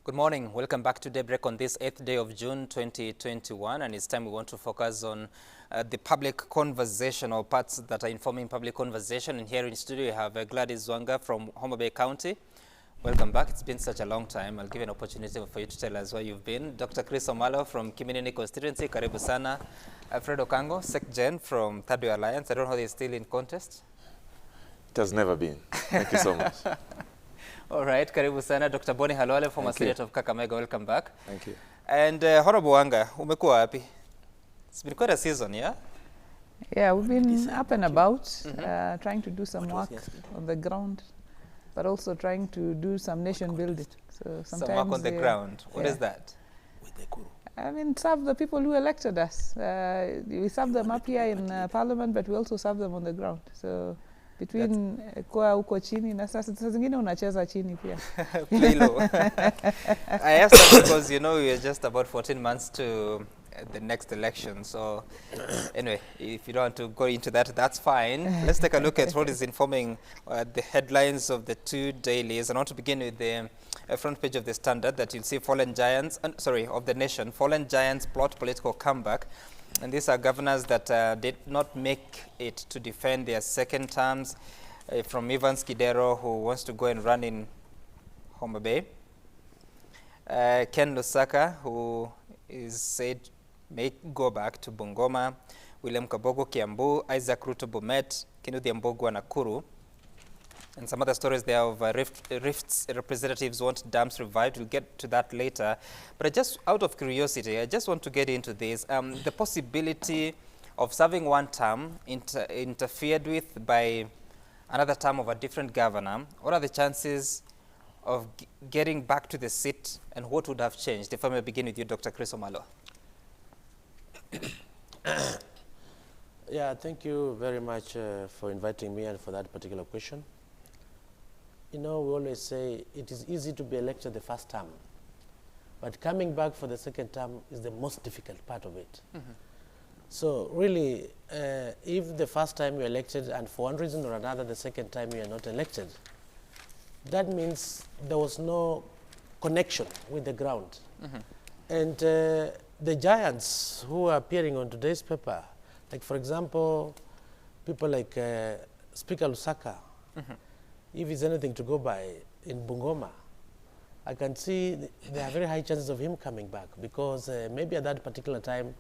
Good morning. Welcome back to Daybreak on this 8th day of June 2021, and it's time we want to focus on the public conversation, or parts that are informing public conversation. And here in studio we have Gladys Zwanga from Homa Bay County. Welcome back. It's been such a long time. I'll give you an opportunity for you to tell us where you've been. Dr. Chris Omalo from Kiminini constituency, karibu sana. Alfredo Kango, SecGen from Third Way Alliance. I don't know how they're still in contest. It has never been. Thank you so much. All right, karibu sana. Dr. Boni Halwale, former Senator of Kakamega, welcome back. Thank you. And Honorable Wanga, umekuwa wapi? It's been quite a season, yeah? Yeah, we've been up and about, trying to do some work on the ground, but also trying to do some nation building. So sometimes some work on the ground. What is that? I mean, serve the people who elected us. We serve them up here in Parliament, but we also serve them on the ground. So between kwa uko chini na sasa zingine unacheza chini pia. Play low. I asked that because, you know, we are just about 14 months to the next election. So anyway, if you don't want to go into that, that's fine. Let's take a look at what is informing the headlines of the two dailies. I want to begin with the front page of the Standard, that you'll see fallen giants, of the Nation, fallen giants plot political comeback. And these are governors that did not make it to defend their second terms, from Evans Kidero, who wants to go and run in Homa Bay. Ken Lusaka, who is said may go back to Bungoma. William Kabogo, Kiambu. Isaac Ruto, Bomet. Kennedy Mbogo, Nakuru. And some other stories there of Rift's representatives want dams revived. We'll get to that later. But just out of curiosity, I just want to get into this. The possibility of serving one term interfered with by another term of a different governor. What are the chances of getting back to the seat, and what would have changed? If I may begin with you, Dr. Chris Omalo. Yeah, thank you very much for inviting me and for that particular question. You know, we always say it is easy to be elected the first term, but coming back for the second term is the most difficult part of it. So really, if the first time you're elected and for one reason or another the second time you are not elected, that means there was no connection with the ground. And the giants who are appearing on today's paper, like for example, people like Speaker Lusaka, if it's anything to go by in Bungoma, I can see there are very high chances of him coming back, because maybe at that particular time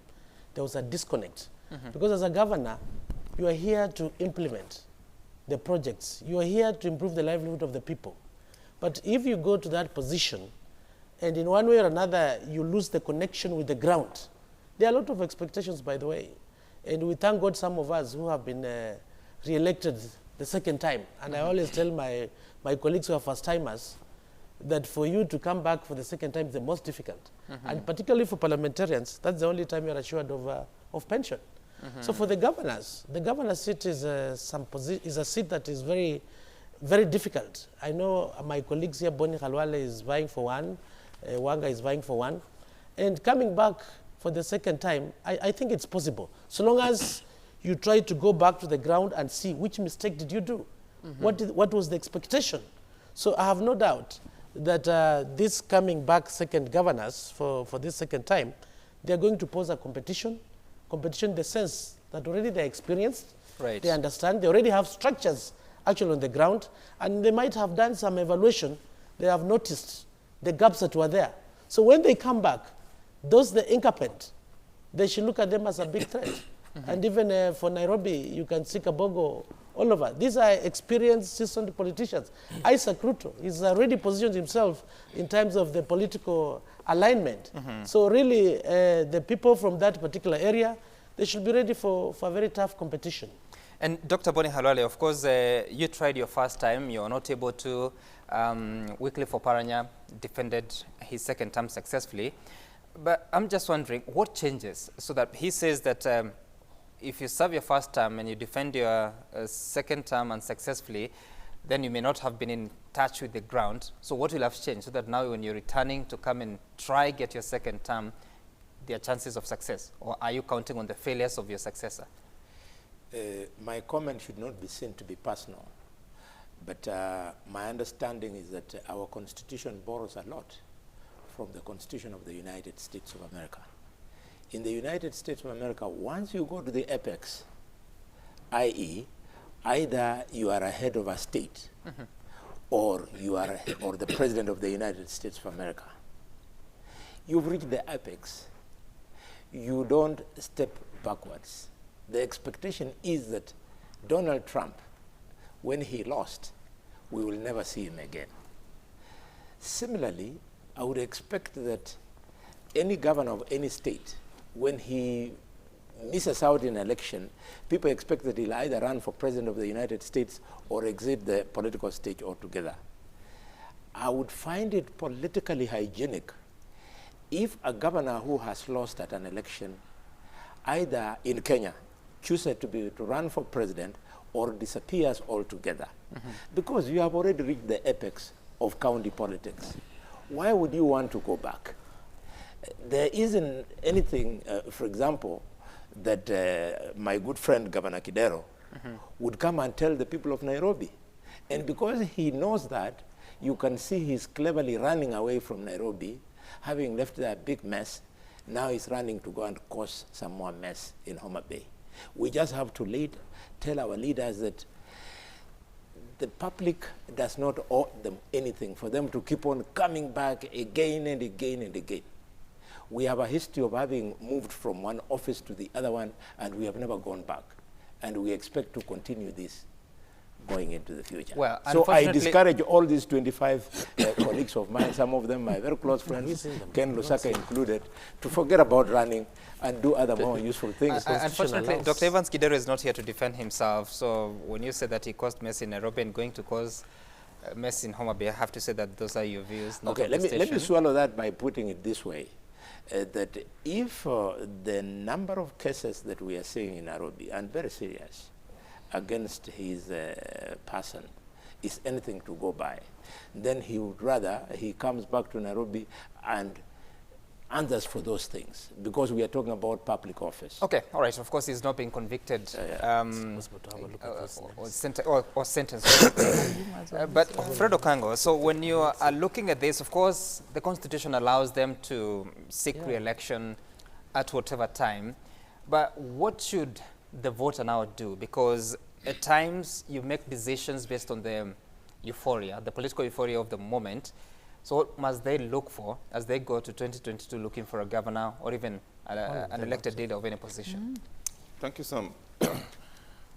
there was a disconnect. Because as a governor, you are here to implement the projects. You are here to improve the livelihood of the people. But if you go to that position and in one way or another you lose the connection with the ground, there are a lot of expectations, by the way. And we thank God some of us who have been re-elected the second time. And I always tell my colleagues who are first-timers that for you to come back for the second time is the most difficult. And particularly for parliamentarians, that's the only time you're assured of pension. So for the governors, the governor's seat is a seat that is very, very difficult. I know my colleagues here, Boni Halwale is vying for one, Wanga is vying for one. And coming back for the second time, I think it's possible. So long as you try to go back to the ground and see which mistake did you do? What was the expectation? So I have no doubt that these coming back second governors for this second time, they're going to pose a competition in the sense that already they're experienced, they understand, they already have structures actually on the ground, and they might have done some evaluation. They have noticed the gaps that were there. So when they come back, those the incumbent, they should look at them as a big threat. And even for Nairobi, you can see Kabogo all over. These are experienced, seasoned politicians. Isaac Ruto is already positioned himself in terms of the political alignment. So really, the people from that particular area, they should be ready for a very tough competition. And Dr. Boni Halwale, of course, you tried your first time. You were not able to. Wycliffe Oparanya defended his second term successfully. But I'm just wondering, what changes so that he says that if you serve your first term and you defend your second term unsuccessfully, then you may not have been in touch with the ground. So what will have changed so that now when you're returning to come and try get your second term, there are chances of success? Or are you counting on the failures of your successor? My comment should not be seen to be personal. But my understanding is that our constitution borrows a lot from the Constitution of the United States of America. In the United States of America, once you go to the apex, i.e., either you are a head of a state or you are or the president of the United States of America, you've reached the apex. You don't step backwards. The expectation is that Donald Trump, when he lost, we will never see him again. Similarly, I would expect that any governor of any state, when he misses out in an election, people expect that he'll either run for president of the United States or exit the political stage altogether. I would find it politically hygienic if a governor who has lost at an election, either in Kenya, chooses to run for president or disappears altogether. Because you have already reached the apex of county politics. Why would you want to go back? There isn't anything, for example, that my good friend Governor Kidero would come and tell the people of Nairobi. And because he knows that, you can see he's cleverly running away from Nairobi, having left there a big mess. Now he's running to go and cause some more mess in Homa Bay. We just have to tell our leaders that the public does not owe them anything for them to keep on coming back again and again and again. We have a history of having moved from one office to the other one, and we have never gone back. And we expect to continue this going into the future. Well, so I discourage all these 25 colleagues of mine, some of them my very close friends, Ken Lusaka included, to forget about running and do other more useful things. Unfortunately, Dr. Evans Kidero is not here to defend himself. So when you say that he caused mess in Nairobi and going to cause mess in Homa Bay, I have to say that those are your views, not okay, of the let station. me swallow that by putting it this way. That if the number of cases that we are seeing in Nairobi, and very serious, against his person is anything to go by, then he would rather he comes back to Nairobi and answers for those things, because we are talking about public office. Okay, all right. Of course, he's not being convicted or sentenced. But Fred Okango, so when you are looking at this, of course, the Constitution allows them to seek re-election at whatever time. But what should the voter now do? Because at times you make decisions based on the euphoria, the political euphoria of the moment. So what must they look for as they go to 2022 looking for a governor or even an elected leader of any position? Thank you, Sam.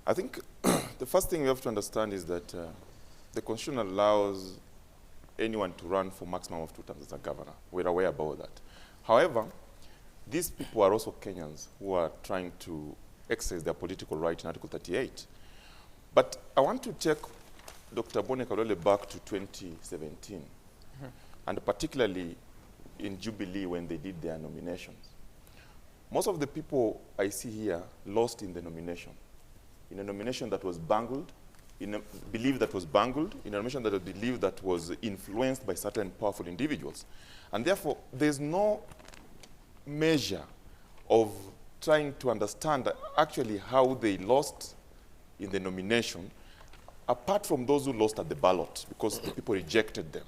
I think the first thing we have to understand is that the Constitution allows anyone to run for maximum of 2 terms as a governor. We're aware about that. However, these people are also Kenyans who are trying to exercise their political right in Article 38. But I want to take Dr. Bone Kalole back to 2017, and particularly in Jubilee when they did their nominations. Most of the people I see here lost in the nomination, in a nomination that was bungled, in a belief that was bungled, in a nomination that was believed that was influenced by certain powerful individuals. And therefore, there's no measure of trying to understand actually how they lost in the nomination, apart from those who lost at the ballot because the people rejected them.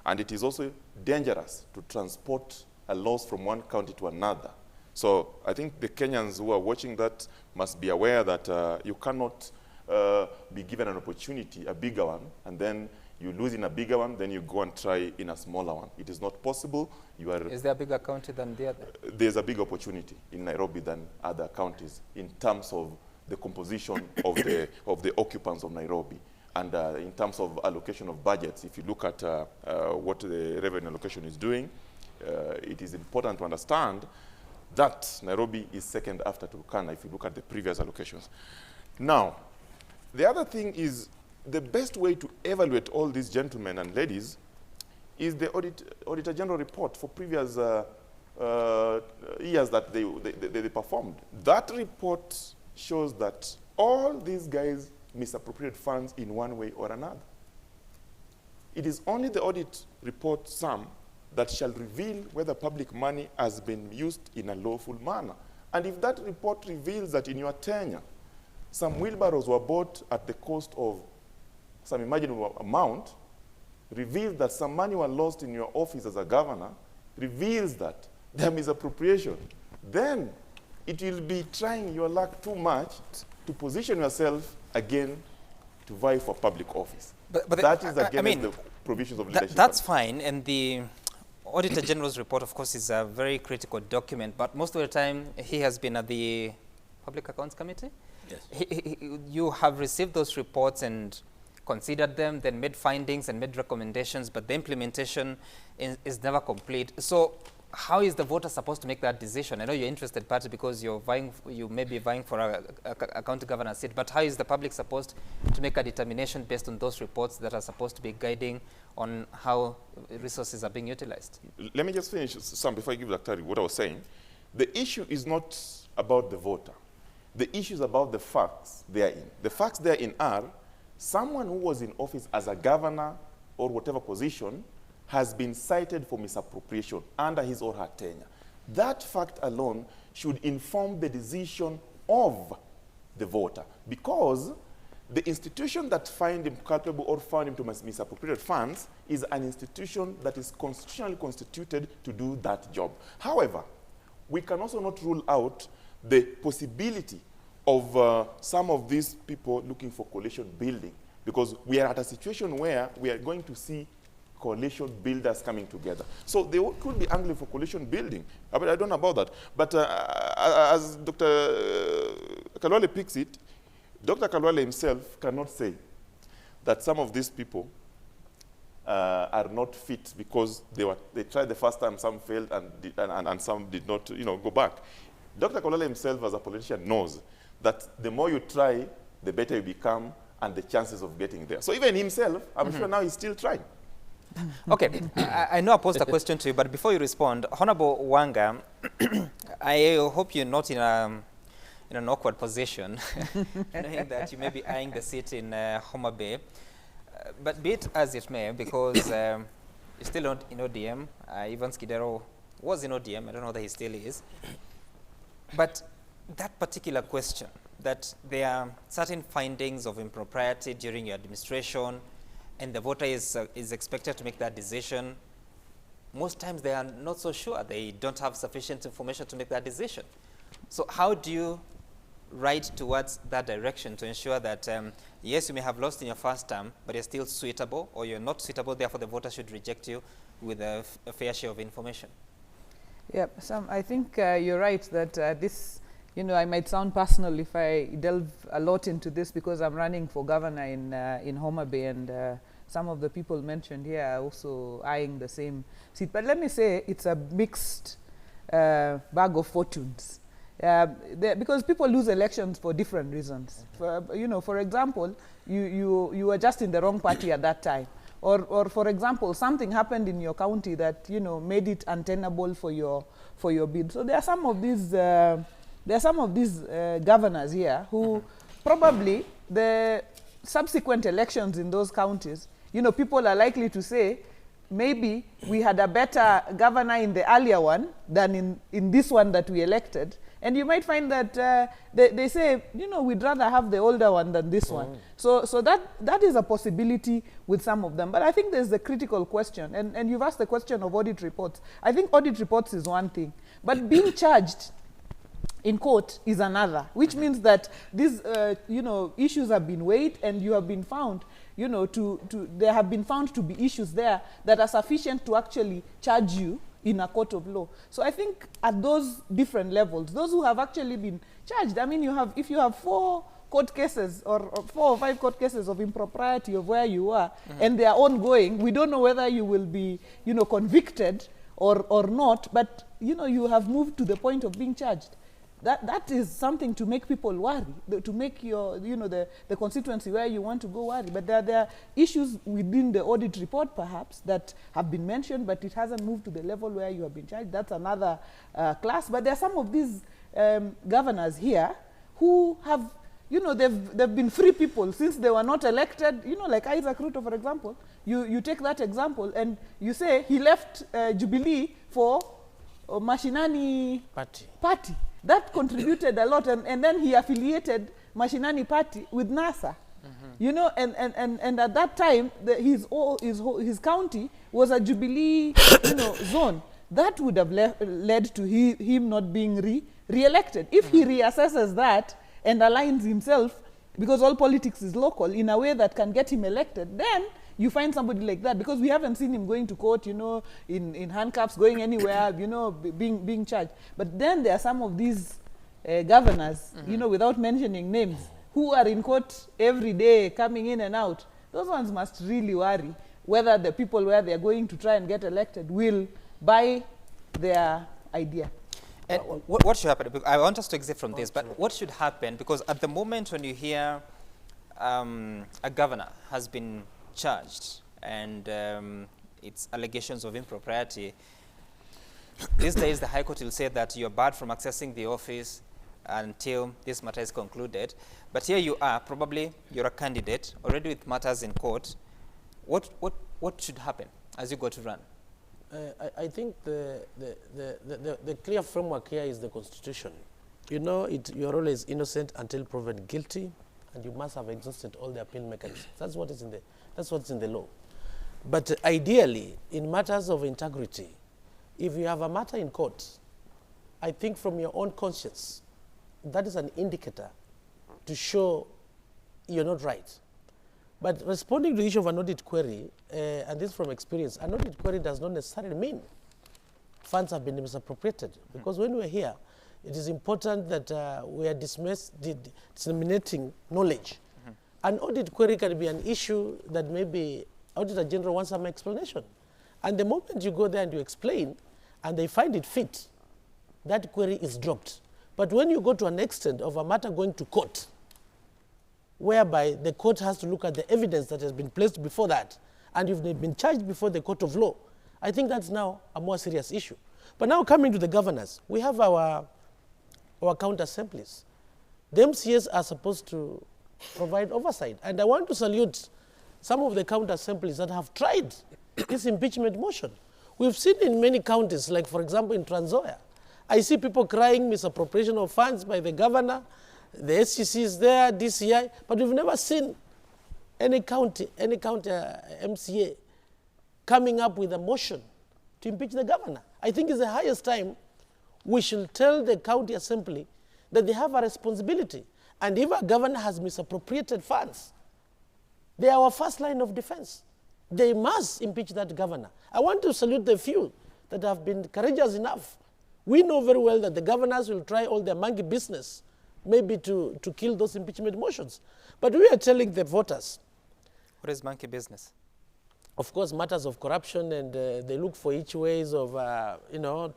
And it is also dangerous to transport a loss from one county to another. So I think the Kenyans who are watching that must be aware that you cannot be given an opportunity, a bigger one, and then you lose in a bigger one, then you go and try in a smaller one. It is not possible. Is there a bigger county than the other? There's a big opportunity in Nairobi than other counties in terms of the composition of the occupants of Nairobi. And in terms of allocation of budgets, if you look at what the revenue allocation is doing, it is important to understand that Nairobi is second after Turkana if you look at the previous allocations. Now, the other thing is the best way to evaluate all these gentlemen and ladies is the Auditor General report for previous years that they performed. That report shows that all these guys misappropriate funds in one way or another. It is only the audit report sum that shall reveal whether public money has been used in a lawful manner. And if that report reveals that in your tenure, some wheelbarrows were bought at the cost of some imaginable amount, reveals that some money was lost in your office as a governor, reveals that there is appropriation, then it will be trying your luck too much to position yourself again to vie for public office. But that is against I mean, the provisions of leadership. That's fine, and the Auditor General's report, of course, is a very critical document, but most of the time he has been at the Public Accounts Committee. Yes. You have received those reports and considered them, then made findings and made recommendations, but the implementation is never complete. So how is the voter supposed to make that decision? I know you're interested partly because you may be vying for a county governor seat, but how is the public supposed to make a determination based on those reports that are supposed to be guiding on how resources are being utilized? Let me just finish some before I give Dr. what I was saying. The issue is not about the voter. The issue is about the facts therein. The facts therein are someone who was in office as a governor or whatever position has been cited for misappropriation under his or her tenure. That fact alone should inform the decision of the voter, because the institution that finds him culpable or found him to misappropriate funds is an institution that is constitutionally constituted to do that job. However, we can also not rule out the possibility of some of these people looking for coalition building, because we are at a situation where we are going to see coalition builders coming together. So they could be angling for coalition building. I don't know about that. But as Dr. Kalwale picks it, Dr. Kalwale himself cannot say that some of these people are not fit because they tried the first time, some failed, and some did not go back. Dr. Kalwale himself, as a politician, knows that the more you try, the better you become, and the chances of getting there. So even himself, I'm sure now he's still trying. Okay, I know I posed a question to you, but before you respond, Honorable Wanga, I hope you're not in an awkward position, knowing that you may be eyeing the seat in Homa Bay. But be it as it may, because you're still not in ODM. Ivan Skidero was in ODM. I don't know whether he still is. But that particular question, that there are certain findings of impropriety during your administration, and the voter is expected to make that decision, most times they are not so sure. They don't have sufficient information to make that decision. So how do you write towards that direction to ensure that, yes, you may have lost in your first term, but you're still suitable, or you're not suitable, therefore the voter should reject you with a fair share of information? Yeah, Sam, I think you're right that this, I might sound personal if I delve a lot into this, because I'm running for governor in Homa Bay, and some of the people mentioned here are also eyeing the same seat. But let me say it's a mixed bag of fortunes. Because people lose elections for different reasons. For example, you were just in the wrong party at that time. Or for example, something happened in your county that, made it untenable for your bid. So there are some of these governors here who probably the subsequent elections in those counties, people are likely to say, maybe we had a better governor in the earlier one than in this one that we elected. And you might find that they say, we'd rather have the older one than this one. So that is a possibility with some of them. But I think there's the critical question, and you've asked the question of audit reports. I think audit reports is one thing, but being charged in court is another, which means that these issues have been weighed, and you have been found, there have been found to be issues there that are sufficient to actually charge you in a court of law. So I think at those different levels, those who have actually been charged, I mean, if you have 4 court cases or 4 or 5 court cases of impropriety of where you are, and they are ongoing, we don't know whether you will be, convicted or not, but, you have moved to the point of being charged. That is something to make people worry, to make your, the constituency where you want to go worry. But there are issues within the audit report, perhaps, that have been mentioned, but it hasn't moved to the level where you have been charged. That's another class. But there are some of these governors here who have, they've been free people since they were not elected, like Isaac Ruto, for example. You take that example, and you say he left Jubilee for Mashinani Party. That contributed a lot, and then he affiliated Mashinani Party with NASA. And at that time, his county was a Jubilee, zone. that would have led to him not being re-elected. If he reassesses that and aligns himself, because all politics is local, in a way that can get him elected, then you find somebody like that, because we haven't seen him going to court, you know, in handcuffs, going anywhere, you know, being charged. But then there are some of these governors, you know, without mentioning names, who are in court every day, coming in and out. Those ones must really worry whether the people where they're going to try and get elected will buy their idea. And what should happen? I want us to exit from this, but what should happen? Because at the moment when you hear a governor has been charged and it's allegations of impropriety, these days the High Court will say that you're barred from accessing the office until this matter is concluded. But here you are, probably you're a candidate, already with matters in court. What should happen as you go to run? I think the clear framework here is the Constitution. You know, you are always innocent until proven guilty, and you must have exhausted all the appeal mechanisms. That's what's in the law. But ideally, in matters of integrity, if you have a matter in court, I think from your own conscience, that is an indicator to show you're not right. But responding to the issue of an audit query, and this from experience, an audit query does not necessarily mean funds have been misappropriated. Because when we're here, it is important that we are disseminating knowledge. An audit query can be an issue that maybe Auditor General wants some explanation. And the moment you go there and you explain, and they find it fit, that query is dropped. But when you go to an extent of a matter going to court, whereby the court has to look at the evidence that has been placed before that, and you've been charged before the court of law, I think that's now a more serious issue. But now coming to the governors, we have our county assemblies. The MCAs are supposed to provide oversight. And I want to salute some of the county assemblies that have tried this impeachment motion. We've seen in many counties, like for example in Trans Nzoia, I see people crying misappropriation of funds by the governor, the SCC is there, DCI, but we've never seen any county MCA coming up with a motion to impeach the governor. I think it's the highest time we should tell the county assembly that they have a responsibility. And if a governor has misappropriated funds, they are our first line of defense. They must impeach that governor. I want to salute the few that have been courageous enough. We know very well that the governors will try all their monkey business, maybe to kill those impeachment motions. But we are telling the voters. What is monkey business? Of course, matters of corruption, and they look for each ways of,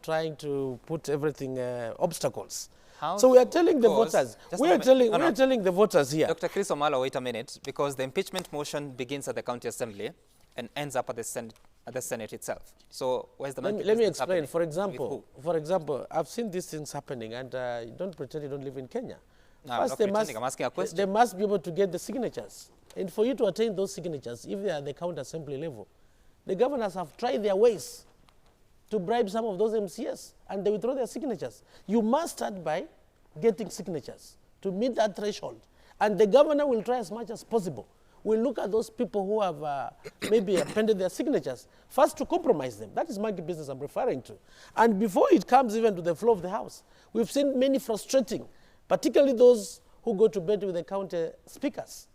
trying to put everything obstacles. How so we are telling the voters. We are telling the voters here. Dr. Chris Omala, wait a minute, because the impeachment motion begins at the county assembly and ends up at the Senate itself. So where's the monkey Let me business explain. happening? For example, I've seen these things happening, and don't pretend you don't live in Kenya. No, I'm not pretending. I'm asking a question. They must be able to get the signatures. And for you to attain those signatures, if they are at the county assembly level, the governors have tried their ways to bribe some of those MCS, and they withdraw their signatures. You must start by getting signatures to meet that threshold. And the governor will try as much as possible. We'll look at those people who have maybe appended their signatures, first to compromise them. That is monkey business I'm referring to. And before it comes even to the floor of the House, we've seen many frustrating, particularly those who go to bed with the county speakers.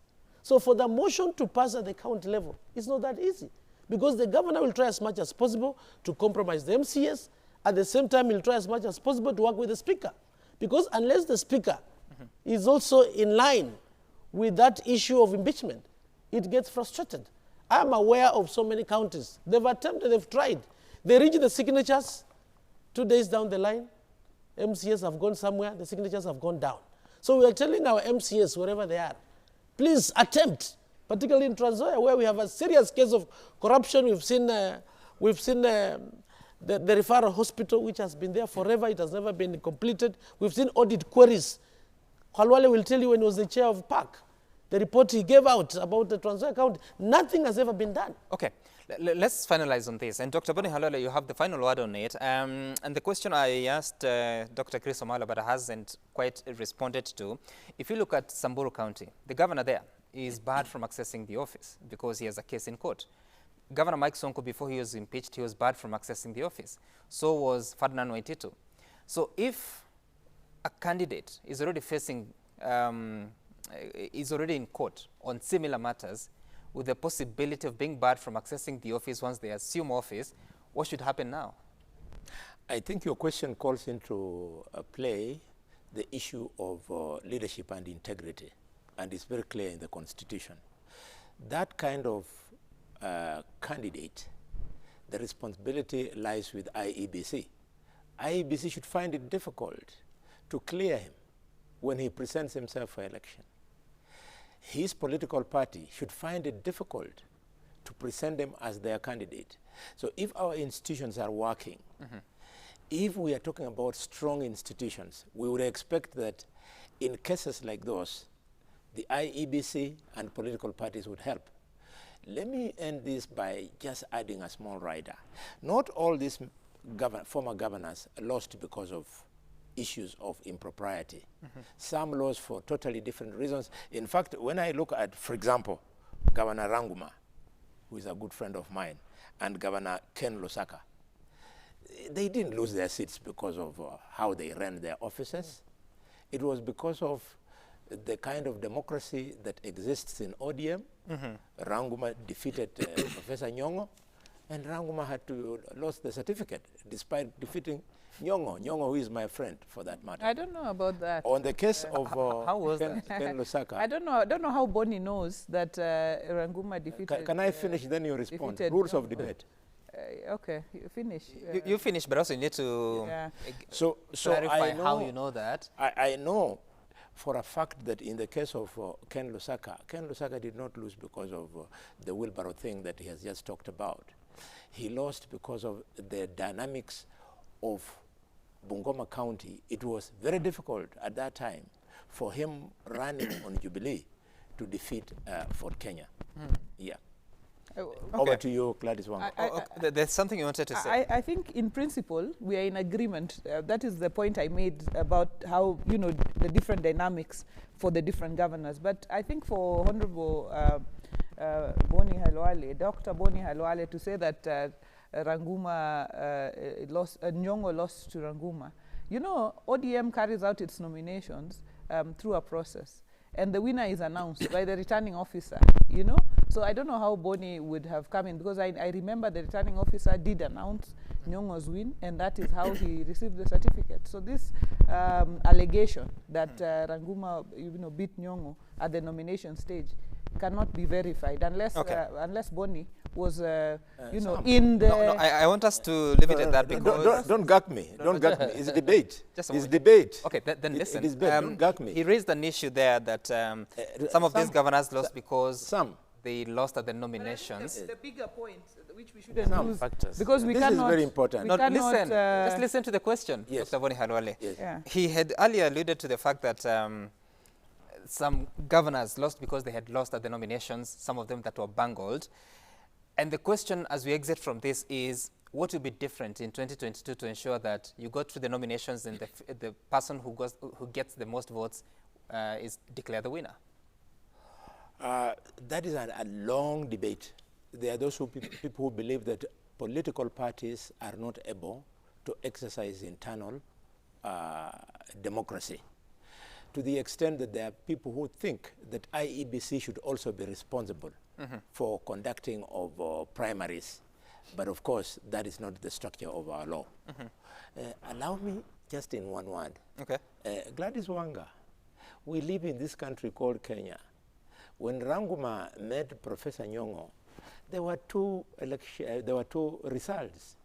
So for the motion to pass at the county level, it's not that easy, because the governor will try as much as possible to compromise the MCS. At the same time, he'll try as much as possible to work with the speaker. Because unless the speaker is also in line with that issue of impeachment, it gets frustrated. I'm aware of so many counties. They've attempted, they've tried. They reach the signatures, 2 days down the line, MCS have gone somewhere, the signatures have gone down. So we are telling our MCS, wherever they are, please attempt, particularly in Trans Nzoia, where we have a serious case of corruption. We've seen the referral hospital, which has been there forever. It has never been completed. We've seen audit queries. Khalwale will tell you when he was the chair of PAC, the report he gave out about the Trans Nzoia County, nothing has ever been done. Okay, let's finalize on this. And Dr. Boni Halwale, you have the final word on it. And the question I asked Dr. Chris Omala, but hasn't quite responded to, if you look at Samburu County, the governor there is barred from accessing the office because he has a case in court. Governor Mike Sonko, before he was impeached, he was barred from accessing the office. So was Ferdinand Waititu. So if a candidate is already facing, is already in court on similar matters, with the possibility of being barred from accessing the office once they assume office, what should happen now? I think your question calls into play the issue of leadership and integrity, and it's very clear in the Constitution. That kind of candidate, the responsibility lies with IEBC. IEBC should find it difficult to clear him when he presents himself for election. His political party should find it difficult to present him as their candidate. So if our institutions are working, if we are talking about strong institutions, we would expect that in cases like those, the IEBC and political parties would help. Let me end this by just adding a small rider. Not all these former governors lost because of issues of impropriety. Some lost for totally different reasons. In fact, when I look at, for example, Governor Ranguma, who is a good friend of mine, and Governor Ken Lusaka, they didn't lose their seats because of how they ran their offices. It was because of the kind of democracy that exists in ODM. Ranguma defeated Professor Nyong'o, and Ranguma had to lose the certificate despite defeating Nyong'o, who is my friend for that matter. I don't know about that. On the case of how was Ken Lusaka. I don't know how Bonnie knows that Ranguma defeated. Can I finish, then you respond? defeated Rules of Nyong'o. debate. Okay, you finish. You finish, but also you need to So clarify I know, how you know that. I know for a fact that in the case of Ken Lusaka did not lose because of the wheelbarrow thing that he has just talked about. He lost because of the dynamics of Bungoma County. It was very difficult at that time for him running on Jubilee to defeat Fort Kenya. Yeah. Over to you, Gladys Wanga. There's something you wanted to say. I think in principle we are in agreement. That is the point I made about how, you know, the different dynamics for the different governors. But I think for Honorable Boni Halwale, Dr. Boni Halwale, to say that Nyong'o lost to Ranguma, you know, ODM carries out its nominations through a process, and the winner is announced by the returning officer, you know. So I don't know how Boni would have come in, because I remember the returning officer did announce Nyong'o's win, and that is how he received the certificate. So this allegation that Ranguma, you know, beat Nyong'o at the nomination stage cannot be verified unless unless Boni was, you know, in the. No, I want us to leave it at that, because don't gag me. Don't gag me. It's debate. Just a it's moment. debate. Okay, then listen. It is bad. Don't gag me. He raised an issue there that some of these governors lost because they lost at the nominations. The bigger point, which we shouldn't lose, factors. because we This cannot. is very important. We No, cannot, listen. Just listen to the question, Yes. Dr. Boni Halwale. Yes. Yeah. He had earlier alluded to the fact that some governors lost because they had lost at the nominations, some of them that were bungled. And the question as we exit from this is, what will be different in 2022 to ensure that you go through the nominations and the person who gets the most votes is declared the winner? That is a long debate. There are those people who believe that political parties are not able to exercise internal democracy, to the extent that there are people who think that IEBC should also be responsible for conducting of primaries. But of course, that is not the structure of our law. Allow me just in one word. Okay. Gladys Wanga, we live in this country called Kenya. When Ranguma met Professor Nyong'o, there were two results.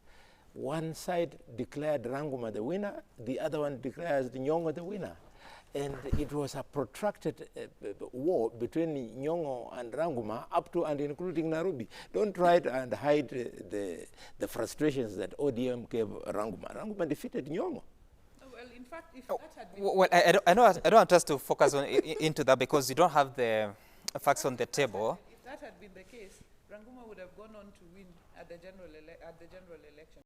One side declared Ranguma the winner, the other one declares Nyong'o the winner. And it was a protracted war between Nyong'o and Ranguma up to and including Nairobi. Don't try and hide the frustrations that ODM gave Ranguma. Ranguma defeated Nyong'o. Well, in fact, if that had been Well, I don't want us to focus on into that, because you don't have the facts on the table. if that had been the case, Ranguma would have gone on to win at the general election.